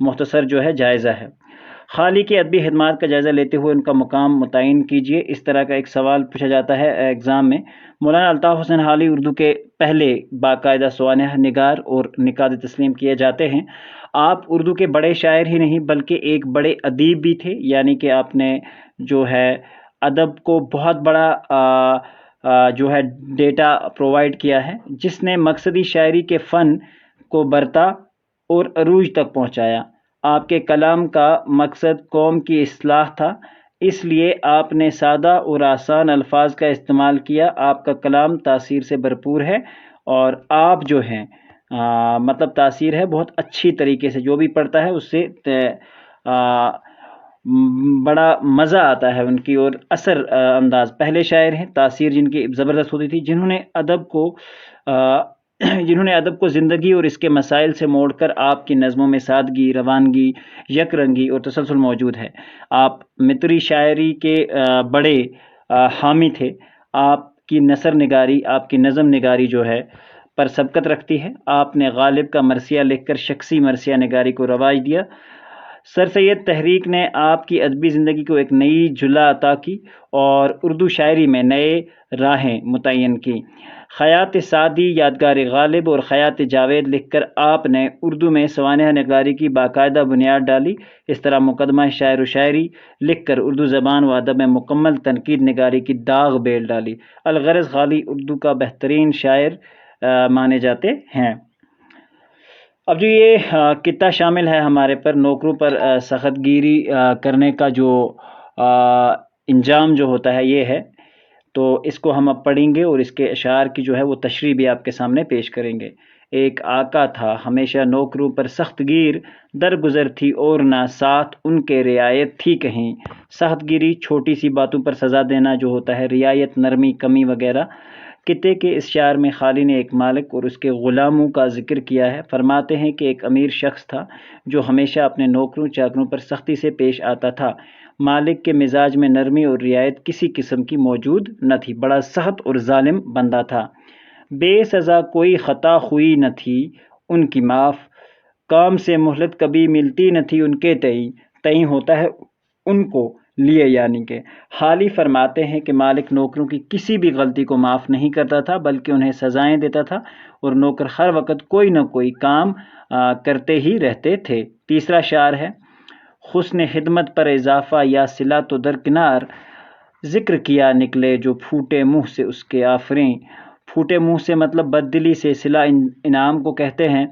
مختصر جو ہے جائزہ ہے۔ خالی کی ادبی خدمات کا جائزہ لیتے ہوئے ان کا مقام متعین کیجیے۔ اس طرح کا ایک سوال پوچھا جاتا ہے ایگزام میں۔ مولانا الطاف حسین حالی اردو کے پہلے باقاعدہ سوانح نگار اور نقاد تسلیم کیے جاتے ہیں۔ آپ اردو کے بڑے شاعر ہی نہیں بلکہ ایک بڑے ادیب بھی تھے، یعنی کہ آپ نے جو ہے ادب کو بہت بڑا جو ہے ڈیٹا پرووائڈ کیا ہے، جس نے مقصدی شاعری کے فن کو برتا اور عروج تک پہنچایا۔ آپ کے کلام کا مقصد قوم کی اصلاح تھا، اس لیے آپ نے سادہ اور آسان الفاظ کا استعمال کیا۔ آپ کا کلام تاثیر سے بھرپور ہے اور آپ جو ہیں مطلب تاثیر ہے بہت اچھی طریقے سے، جو بھی پڑھتا ہے اس سے بڑا مزہ آتا ہے ان کی اور اثر انداز۔ پہلے شاعر ہیں تاثیر جن کی زبردست ہوتی تھی، جنہوں نے ادب کو زندگی اور اس کے مسائل سے موڑ کر آپ کی نظموں میں سادگی، روانگی، یک رنگی اور تسلسل موجود ہے۔ آپ متری شاعری کے بڑے حامی تھے۔ آپ کی نثر نگاری، آپ کی نظم نگاری جو ہے پر سبقت رکھتی ہے۔ آپ نے غالب کا مرثیہ لکھ کر شخصی مرثیہ نگاری کو رواج دیا۔ سر سید تحریک نے آپ کی ادبی زندگی کو ایک نئی جلا عطا کی اور اردو شاعری میں نئے راہیں متعین کی۔ خیات سعدی، یادگار غالب اور خیات جاوید لکھ کر آپ نے اردو میں سوانح نگاری کی باقاعدہ بنیاد ڈالی۔ اس طرح مقدمہ شاعر و شاعری لکھ کر اردو زبان و ادب میں مکمل تنقید نگاری کی داغ بیل ڈالی۔ الغرض غالی اردو کا بہترین شاعر مانے جاتے ہیں۔ اب جو یہ قطعہ شامل ہے ہمارے پر نوکروں پر سخت گیری کرنے کا جو انجام جو ہوتا ہے یہ ہے، تو اس کو ہم اب پڑھیں گے اور اس کے اشعار کی جو ہے وہ تشریح بھی آپ کے سامنے پیش کریں گے۔ ایک آقا تھا ہمیشہ نوکروں پر سخت گیر، درگزر تھی اور نہ ساتھ ان کے رعایت تھی کہیں۔ سخت گیری چھوٹی سی باتوں پر سزا دینا جو ہوتا ہے، رعایت نرمی کمی وغیرہ۔ قطعے کے اس شعر میں خالی نے ایک مالک اور اس کے غلاموں کا ذکر کیا ہے۔ فرماتے ہیں کہ ایک امیر شخص تھا جو ہمیشہ اپنے نوکروں چاکروں پر سختی سے پیش آتا تھا۔ مالک کے مزاج میں نرمی اور رعایت کسی قسم کی موجود نہ تھی، بڑا سخت اور ظالم بندہ تھا۔ بے سزا کوئی خطا ہوئی نہ تھی ان کی معاف، کام سے مہلت کبھی ملتی نہ تھی ان کے تئیں ہوتا ہے ان کو لیے، یعنی کہ حالی فرماتے ہیں کہ مالک نوکروں کی کسی بھی غلطی کو معاف نہیں کرتا تھا بلکہ انہیں سزائیں دیتا تھا اور نوکر ہر وقت کوئی نہ کوئی کام کرتے ہی رہتے تھے۔ تیسرا شعر ہے، حسن خدمت پر اضافہ یا صلہ تو درکنار، ذکر کیا نکلے جو پھوٹے منہ سے اس کے آفریں۔ پھوٹے منہ سے مطلب بد دلی سے، صلہ انعام کو کہتے ہیں۔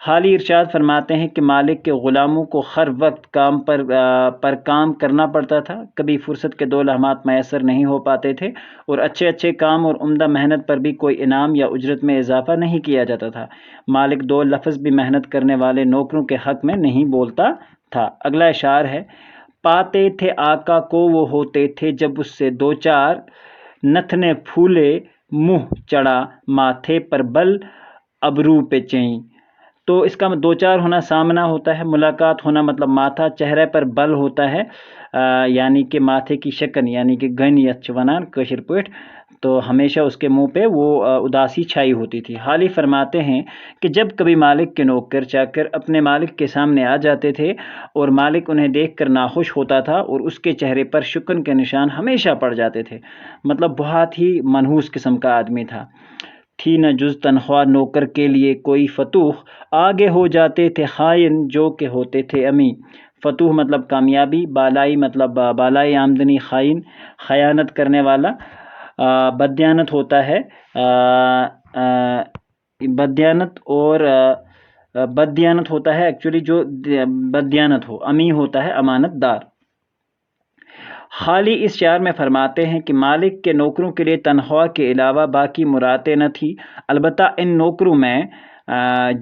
حالی ارشاد فرماتے ہیں کہ مالک کے غلاموں کو ہر وقت کام پر کام کرنا پڑتا تھا، کبھی فرصت کے 2 لمحات میسر نہیں ہو پاتے تھے اور اچھے کام اور عمدہ محنت پر بھی کوئی انعام یا اجرت میں اضافہ نہیں کیا جاتا تھا۔ مالک 2 لفظ بھی محنت کرنے والے نوکروں کے حق میں نہیں بولتا تھا۔ اگلا اشعار ہے، پاتے تھے آقا کو وہ ہوتے تھے جب اس سے 2-4 نتھنے پھولے، منہ چڑھا ماتھے پر بل ابرو پہ چیں۔ تو اس کا 2-4 ہونا سامنا ہوتا ہے، ملاقات ہونا مطلب ماتھا، چہرے پر بل ہوتا ہے یعنی کہ ماتھے کی شکن، یعنی کہ گن یا چونان کشر پٹ، تو ہمیشہ اس کے منہ پہ وہ اداسی چھائی ہوتی تھی۔ حالی فرماتے ہیں کہ جب کبھی مالک کے نوکر چاکر اپنے مالک کے سامنے آ جاتے تھے اور مالک انہیں دیکھ کر ناخوش ہوتا تھا اور اس کے چہرے پر شکن کے نشان ہمیشہ پڑ جاتے تھے، مطلب بہت ہی منحوس قسم کا آدمی تھا۔ تھی نہ جز تنخواہ نوکر کے لیے کوئی فتوح، آگے ہو جاتے تھے خائن جو کہ ہوتے تھے امی۔ فتوح مطلب کامیابی، بالائی مطلب بالائی آمدنی، خائن خیانت کرنے والا، بدیانت ہوتا ہے بدیانت اور بدیانت ہوتا ہے ایکچولی جو بدیانت ہو، امی ہوتا ہے امانت دار۔ حالی اس شعر میں فرماتے ہیں کہ مالک کے نوکروں کے لیے تنخواہ کے علاوہ باقی مرادیں نہ تھی، البتہ ان نوکروں میں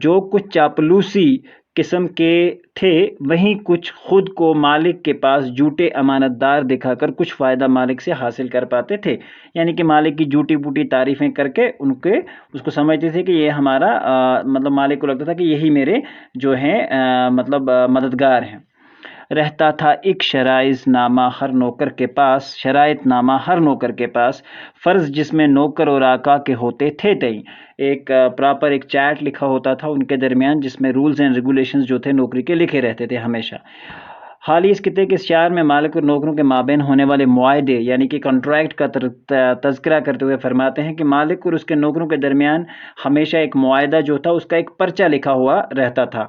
جو کچھ چاپلوسی قسم کے تھے وہیں کچھ خود کو مالک کے پاس جھوٹے امانت دار دکھا کر کچھ فائدہ مالک سے حاصل کر پاتے تھے، یعنی کہ مالک کی جھوٹی بوٹی تعریفیں کر کے اس کو سمجھتے تھے کہ یہ ہمارا مطلب مالک کو لگتا تھا کہ یہی میرے جو ہیں مطلب مددگار ہیں۔ رہتا تھا ایک شرائط نامہ ہر نوکر کے پاس، شرائط نامہ ہر نوکر کے پاس، فرض جس میں نوکر اور آقا کے ہوتے تھے تئیں ایک پراپر ایک چیٹ لکھا ہوتا تھا ان کے درمیان، جس میں رولز اینڈ ریگولیشنز جو تھے نوکری کے لکھے رہتے تھے ہمیشہ۔ حال ہی اس خطے کے اشعار میں مالک اور نوکروں کے مابین ہونے والے معاہدے یعنی کہ کانٹریکٹ کا تذکرہ کرتے ہوئے فرماتے ہیں کہ مالک اور اس کے نوکروں کے درمیان ہمیشہ ایک معاہدہ جو تھا اس کا ایک پرچہ لکھا ہوا رہتا تھا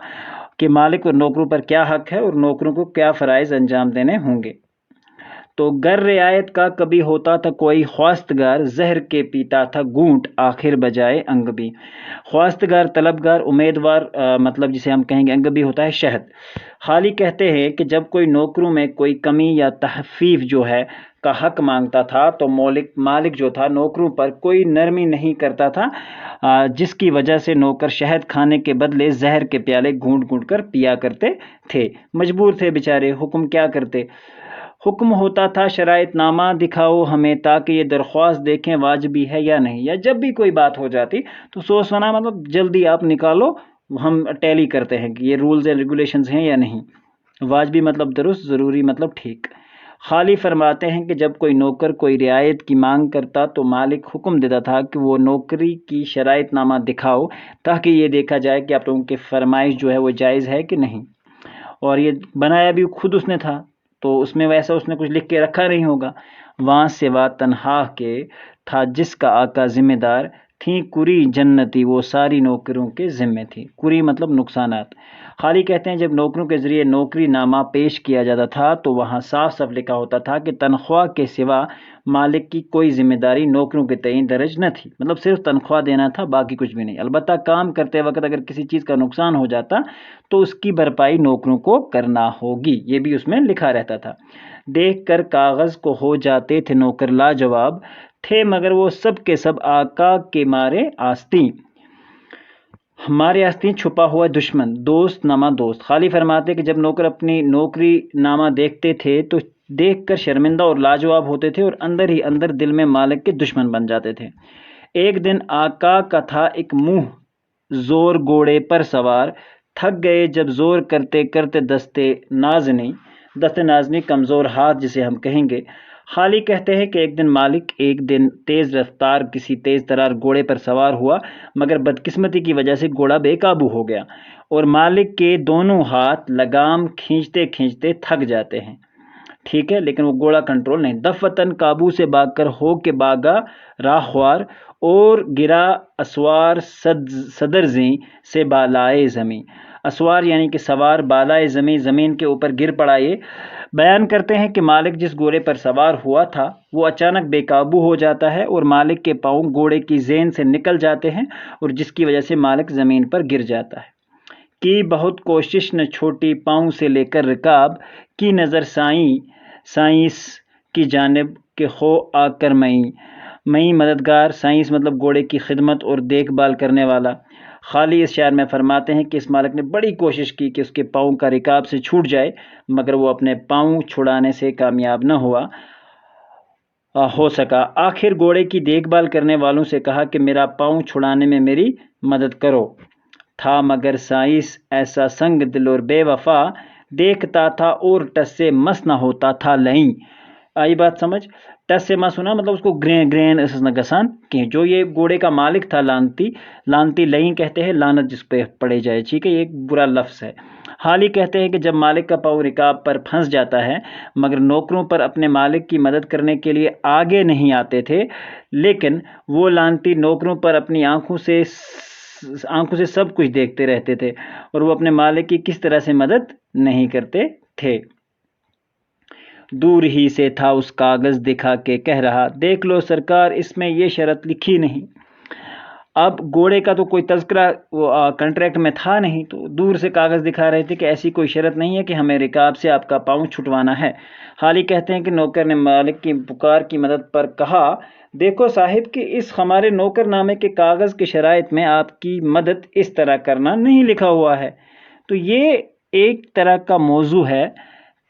کہ مالک اور نوکروں پر کیا حق ہے اور نوکروں کو کیا فرائض انجام دینے ہوں گے۔ تو گر رعایت کا کبھی ہوتا تھا کوئی خواستگار، زہر کے پیتا تھا گھونٹ آخر بجائے انگبی۔ خواستگار، طلبگار، امیدوار، مطلب جسے ہم کہیں گے انگبی ہوتا ہے شہد۔ حالی کہتے ہیں کہ جب کوئی نوکروں میں کوئی کمی یا تخفیف جو ہے کا حق مانگتا تھا تو مالک جو تھا نوکروں پر کوئی نرمی نہیں کرتا تھا، جس کی وجہ سے نوکر شہد کھانے کے بدلے زہر کے پیالے گھونٹ گھونٹ کر پیا کرتے تھے، مجبور تھے بیچارے۔ حکم کیا کرتے؟ حکم ہوتا تھا شرائط نامہ دکھاؤ ہمیں تاکہ یہ درخواست دیکھیں واجبی ہے یا نہیں، یا جب بھی کوئی بات ہو جاتی تو سوچنا مطلب جلدی آپ نکالو، ہم ٹیلی کرتے ہیں کہ یہ رولز اینڈ ریگولیشنز ہیں یا نہیں۔ واجبی مطلب درست، ضروری مطلب ٹھیک۔ خالی فرماتے ہیں کہ جب کوئی نوکر کوئی رعایت کی مانگ کرتا تو مالک حکم دیتا تھا کہ وہ نوکری کی شرائط نامہ دکھاؤ تاکہ یہ دیکھا جائے کہ آپ لوگوں کی فرمائش جو ہے وہ جائز ہے کہ نہیں۔ اور یہ بنایا بھی خود اس نے تھا تو اس میں ویسا اس نے کچھ لکھ کے رکھا نہیں ہوگا۔ وہاں سوا تنہا کے تھا جس کا آقا ذمہ دار، تھیں کری جنتی وہ ساری نوکروں کے ذمے تھی۔ کری مطلب نقصانات۔ خالی کہتے ہیں جب نوکروں کے ذریعے نوکری نامہ پیش کیا جاتا تھا تو وہاں صاف صاف لکھا ہوتا تھا کہ تنخواہ کے سوا مالک کی کوئی ذمہ داری نوکروں کے تئیں درج نہ تھی، مطلب صرف تنخواہ دینا تھا، باقی کچھ بھی نہیں۔ البتہ کام کرتے وقت اگر کسی چیز کا نقصان ہو جاتا تو اس کی بھرپائی نوکروں کو کرنا ہوگی، یہ بھی اس میں لکھا رہتا تھا۔ دیکھ کر کاغذ کو ہو جاتے تھے نوکر لاجواب، تھے مگر وہ سب کے سب آقا کے مارے آستیں، ہمارے آستیں چھپا ہوا دشمن، دوست نامہ دوست۔ خالی فرماتے کہ جب نوکر اپنی نوکری نامہ دیکھتے تھے تو دیکھ کر شرمندہ اور لاجواب ہوتے تھے اور اندر ہی اندر دل میں مالک کے دشمن بن جاتے تھے۔ ایک دن آقا کا تھا ایک منہ زور گھوڑے پر سوار، تھک گئے جب زور کرتے کرتے دستے نازنی کمزور ہاتھ جسے ہم کہیں گے۔ حالی کہتے ہیں کہ ایک دن مالک ایک دن تیز رفتار کسی تیز ترار گھوڑے پر سوار ہوا، مگر بدقسمتی کی وجہ سے گھوڑا بے قابو ہو گیا اور مالک کے دونوں ہاتھ لگام کھینچتے کھینچتے تھک جاتے ہیں، ٹھیک ہے، لیکن وہ گھوڑا کنٹرول نہیں۔ دفتن قابو سے بھاگ کر ہو کے باغا راہ خوار، اور گرا اسوار صدر زیں سے بالائے زمیں۔ اسوار یعنی کہ سوار، بالائے زمیں زمین کے اوپر گر پڑا۔ یہ بیان کرتے ہیں کہ مالک جس گھوڑے پر سوار ہوا تھا وہ اچانک بے قابو ہو جاتا ہے اور مالک کے پاؤں گھوڑے کی زین سے نکل جاتے ہیں اور جس کی وجہ سے مالک زمین پر گر جاتا ہے۔ کی بہت کوشش نہ چھوٹی پاؤں سے لے کر رکاب، کی نظر سائنس کی جانب کہ ہو آ کر میں مددگار، سائنس مطلب گھوڑے کی خدمت اور دیکھ بھال کرنے والا۔ خالی اس شعر میں فرماتے ہیں کہ اس مالک نے بڑی کوشش کی کہ اس کے پاؤں کا رکاب سے چھوٹ جائے، مگر وہ اپنے پاؤں چھڑانے سے کامیاب نہ ہو سکا۔ آخر گھوڑے کی دیکھ بھال کرنے والوں سے کہا کہ میرا پاؤں چھڑانے میں میری مدد کرو۔ تھا مگر سائنس ایسا سنگ دل اور بے وفا، دیکھتا تھا اور ٹس سے مس نہ ہوتا تھا لئیں۔ آئی بات سمجھ؟ ٹس سے مس ہونا مطلب اس کو گرین اسس نہ گسان کہ جو یہ گھوڑے کا مالک تھا لانتی لئیں کہتے ہیں لانت جس پہ پڑے جائے، ٹھیک ہے، یہ ایک برا لفظ ہے۔ حالی کہتے ہیں کہ جب مالک کا پاؤں رکاب پر پھنس جاتا ہے مگر نوکروں پر اپنے مالک کی مدد کرنے کے لیے آگے نہیں آتے تھے، لیکن وہ لانتی نوکروں پر اپنی آنکھوں سے سب کچھ دیکھتے رہتے تھے اور وہ اپنے مالک کی کس طرح سے مدد نہیں کرتے تھے۔ دور ہی سے تھا اس کاغذ دکھا کے کہہ رہا، دیکھ لو سرکار اس میں یہ شرط لکھی نہیں۔ اب گھوڑے کا تو کوئی تذکرہ کنٹریکٹ میں تھا نہیں، تو دور سے کاغذ دکھا رہے تھے کہ ایسی کوئی شرط نہیں ہے کہ ہمیں رکاب سے آپ کا پاؤں چھٹوانا ہے۔ حالی کہتے ہیں کہ نوکر نے مالک کی پکار کی مدد پر کہا، دیکھو صاحب کہ اس ہمارے نوکر نامے کے کاغذ کی شرائط میں آپ کی مدد اس طرح کرنا نہیں لکھا ہوا ہے۔ تو یہ ایک طرح کا موضوع ہے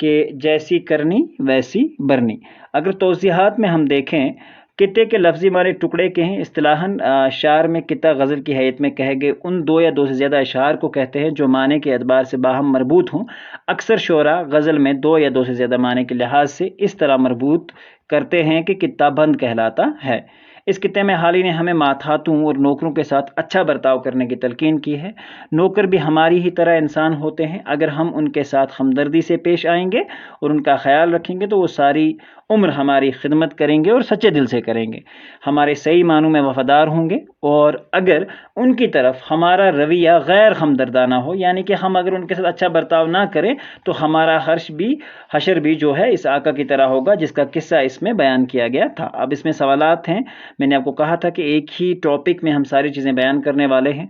کہ جیسی کرنی ویسی برنی۔ اگر توضیحات میں ہم دیکھیں کتے کے لفظی معنی ٹکڑے کے ہیں۔ اصطلاحاً شعر میں کتا غزل کی حیثیت میں کہے گئے ان دو یا دو سے زیادہ اشعار کو کہتے ہیں جو معنی کے اعتبار سے باہم مربوط ہوں۔ اکثر شعراء غزل میں دو یا دو سے زیادہ معنی کے لحاظ سے اس طرح مربوط کرتے ہیں کہ کتا بند کہلاتا ہے۔ اس کتے میں حالی نے ہمیں ماتحتوں اور نوکروں کے ساتھ اچھا برتاؤ کرنے کی تلقین کی ہے۔ نوکر بھی ہماری ہی طرح انسان ہوتے ہیں، اگر ہم ان کے ساتھ ہمدردی سے پیش آئیں گے اور ان کا خیال رکھیں گے تو وہ ساری عمر ہماری خدمت کریں گے اور سچے دل سے کریں گے، ہمارے صحیح معنوں میں وفادار ہوں گے۔ اور اگر ان کی طرف ہمارا رویہ غیر ہمدردانہ ہو، یعنی کہ ہم اگر ان کے ساتھ اچھا برتاؤ نہ کریں تو ہمارا حشر بھی جو ہے اس آقا کی طرح ہوگا جس کا قصہ اس میں بیان کیا گیا تھا۔ اب اس میں سوالات ہیں، میں نے آپ کو کہا تھا کہ ایک ہی ٹاپک میں ہم ساری چیزیں بیان کرنے والے ہیں۔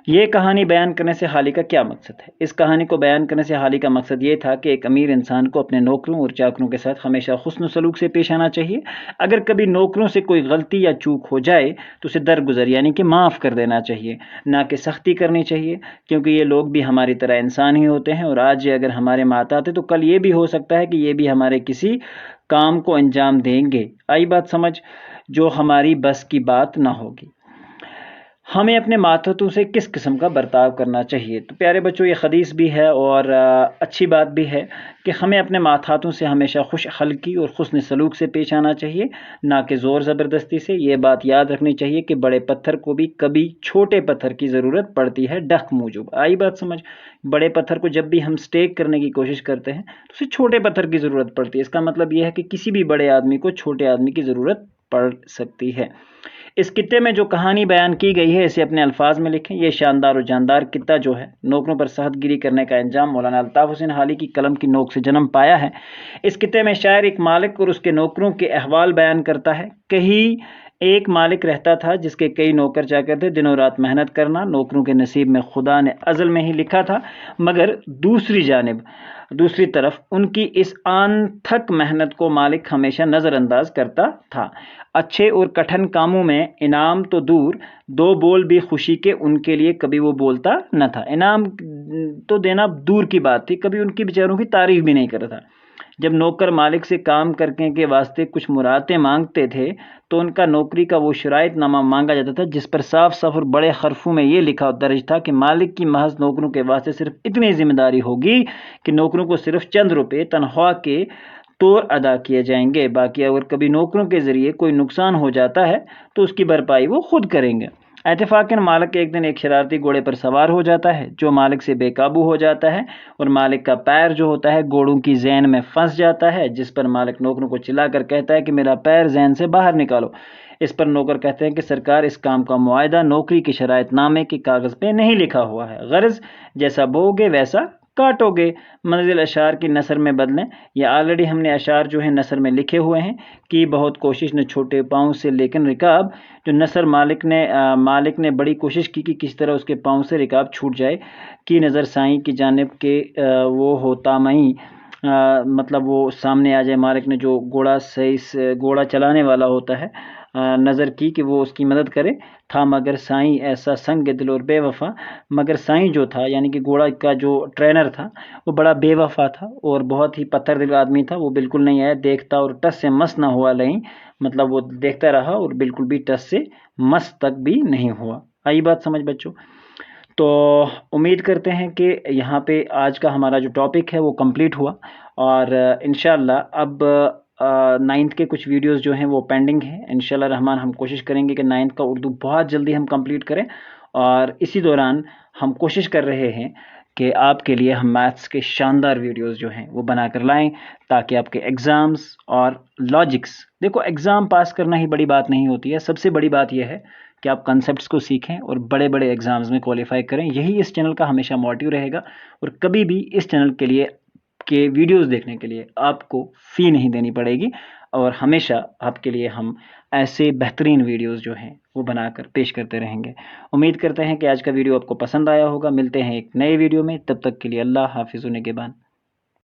یہ کہانی بیان کرنے سے حالی کا کیا مقصد ہے؟ اس کہانی کو بیان کرنے سے حالی کا مقصد یہ تھا کہ ایک امیر انسان کو اپنے نوکروں اور چاکروں کے ساتھ ہمیشہ حسن و سلوک سے پیش آنا چاہیے۔ اگر کبھی نوکروں سے کوئی غلطی یا چوک ہو جائے تو اسے درگزر یعنی کہ معاف کر دینا چاہیے، نہ کہ سختی کرنی چاہیے، کیونکہ یہ لوگ بھی ہماری طرح انسان ہی ہوتے ہیں، اور آج یہ اگر ہمارے مات آتے تو کل یہ بھی ہو سکتا ہے کہ یہ بھی ہمارے کسی کام کو انجام دیں گے۔ آئی بات سمجھ؟ جو ہماری بس کی بات نہ ہوگی۔ ہمیں اپنے ماتحتوں سے کس قسم کا برتاؤ کرنا چاہیے؟ تو پیارے بچوں، یہ حدیث بھی ہے اور اچھی بات بھی ہے کہ ہمیں اپنے ماتحتوں سے ہمیشہ خوش اخلاقی اور حسن سلوک سے پیش آنا چاہیے، نہ کہ زور زبردستی سے۔ یہ بات یاد رکھنی چاہیے کہ بڑے پتھر کو بھی کبھی چھوٹے پتھر کی ضرورت پڑتی ہے، ڈھک موجب۔ آئی بات سمجھ؟ بڑے پتھر کو جب بھی ہم سٹیک کرنے کی کوشش کرتے ہیں تو اسے چھوٹے پتھر کی ضرورت پڑتی ہے۔ اس کا مطلب یہ ہے کہ کسی بھی بڑے آدمی کو چھوٹے آدمی کی ضرورت پڑ سکتی ہے۔ اس کتے میں جو کہانی بیان کی گئی ہے اسے اپنے الفاظ میں لکھیں۔ یہ شاندار و جاندار کتا جو ہے نوکروں پر سخت گیری کرنے کا انجام مولانا الطاف حسین حالی کی قلم کی نوک سے جنم پایا ہے۔ اس کتے میں شاعر ایک مالک اور اس کے نوکروں کے احوال بیان کرتا ہے۔ کہیں ایک مالک رہتا تھا جس کے کئی نوکر چاکر تھے، دنوں رات محنت کرنا نوکروں کے نصیب میں خدا نے ازل میں ہی لکھا تھا، مگر دوسری طرف ان کی اس آن تھک محنت کو مالک ہمیشہ نظر انداز کرتا تھا۔ اچھے اور کٹھن کاموں میں انعام تو دور، دو بول بھی خوشی کے ان کے لیے کبھی وہ بولتا نہ تھا۔ انعام تو دینا دور کی بات تھی، کبھی ان کی بیچاروں کی تعریف بھی نہیں کرتا تھا۔ جب نوکر مالک سے کام کرنے کے واسطے کچھ مراتیں مانگتے تھے تو ان کا نوکری کا وہ شرائط نامہ مانگا جاتا تھا جس پر صاف صاف اور بڑے حرفوں میں یہ لکھا درج تھا کہ مالک کی محض نوکروں کے واسطے صرف اتنی ذمہ داری ہوگی کہ نوکروں کو صرف چند روپے تنخواہ کے طور ادا کیے جائیں گے، باقی اگر کبھی نوکروں کے ذریعے کوئی نقصان ہو جاتا ہے تو اس کی بھرپائی وہ خود کریں گے۔ اتفاقاً مالک ایک دن ایک شرارتی گھوڑے پر سوار ہو جاتا ہے جو مالک سے بے قابو ہو جاتا ہے، اور مالک کا پیر جو ہوتا ہے گھوڑوں کی زین میں پھنس جاتا ہے، جس پر مالک نوکروں کو چلا کر کہتا ہے کہ میرا پیر زین سے باہر نکالو۔ اس پر نوکر کہتے ہیں کہ سرکار اس کام کا معاہدہ نوکری کے شرائط نامے کے کاغذ پہ نہیں لکھا ہوا ہے، غرض جیسا بو گے ویسا کاٹو گے۔ منزل اشعار کی نثر میں بدلیں۔ یہ آلریڈی ہم نے اشعار جو ہیں نثر میں لکھے ہوئے ہیں کہ بہت کوشش نہ چھوٹے پاؤں سے لیکن رکاب، جو نثر مالک نے بڑی کوشش کی کہ کس طرح اس کے پاؤں سے رکاب چھوٹ جائے، کی نظر سائیں کی جانب کے وہ ہوتا مئی، مطلب وہ سامنے آ جائے مالک نے جو گھوڑا چلانے والا ہوتا ہے، نظر کی کہ وہ اس کی مدد کرے، تھا مگر سائیں ایسا سنگ دل اور بے وفا۔ مگر سائیں جو تھا یعنی کہ گھوڑا کا جو ٹرینر تھا وہ بڑا بے وفا تھا اور بہت ہی پتھر دل آدمی تھا، وہ بالکل نہیں آیا، دیکھتا اور ٹس سے مس نہ ہوا نہیں، مطلب وہ دیکھتا رہا اور بالکل بھی ٹس سے مس تک بھی نہیں ہوا۔ آئی بات سمجھ بچوں؟ تو امید کرتے ہیں کہ یہاں پہ آج کا ہمارا جو ٹاپک ہے وہ کمپلیٹ ہوا، اور انشاءاللہ اب 9th کے کچھ ویڈیوز جو ہیں وہ پینڈنگ ہیں۔ انشاءاللہ رحمان ہم کوشش کریں گے کہ 9th کا اردو بہت جلدی ہم کمپلیٹ کریں، اور اسی دوران ہم کوشش کر رہے ہیں کہ آپ کے لیے ہم میتھس کے شاندار ویڈیوز جو ہیں وہ بنا کر لائیں تاکہ آپ کے ایگزامز اور لاجکس، دیکھو ایگزام پاس کرنا ہی بڑی بات نہیں ہوتی ہے، سب سے بڑی بات یہ ہے کہ آپ کنسیپٹس کو سیکھیں اور بڑے بڑے ایگزامز میں کوالیفائی کریں۔ یہی اس چینل کا ہمیشہ موٹیو رہے گا، اور کبھی بھی اس چینل کے لیے کہ ویڈیوز دیکھنے کے لیے آپ کو فی نہیں دینی پڑے گی، اور ہمیشہ آپ کے لیے ہم ایسے بہترین ویڈیوز جو ہیں وہ بنا کر پیش کرتے رہیں گے۔ امید کرتے ہیں کہ آج کا ویڈیو آپ کو پسند آیا ہوگا۔ ملتے ہیں ایک نئے ویڈیو میں، تب تک کے لیے اللہ حافظ و نگہبان۔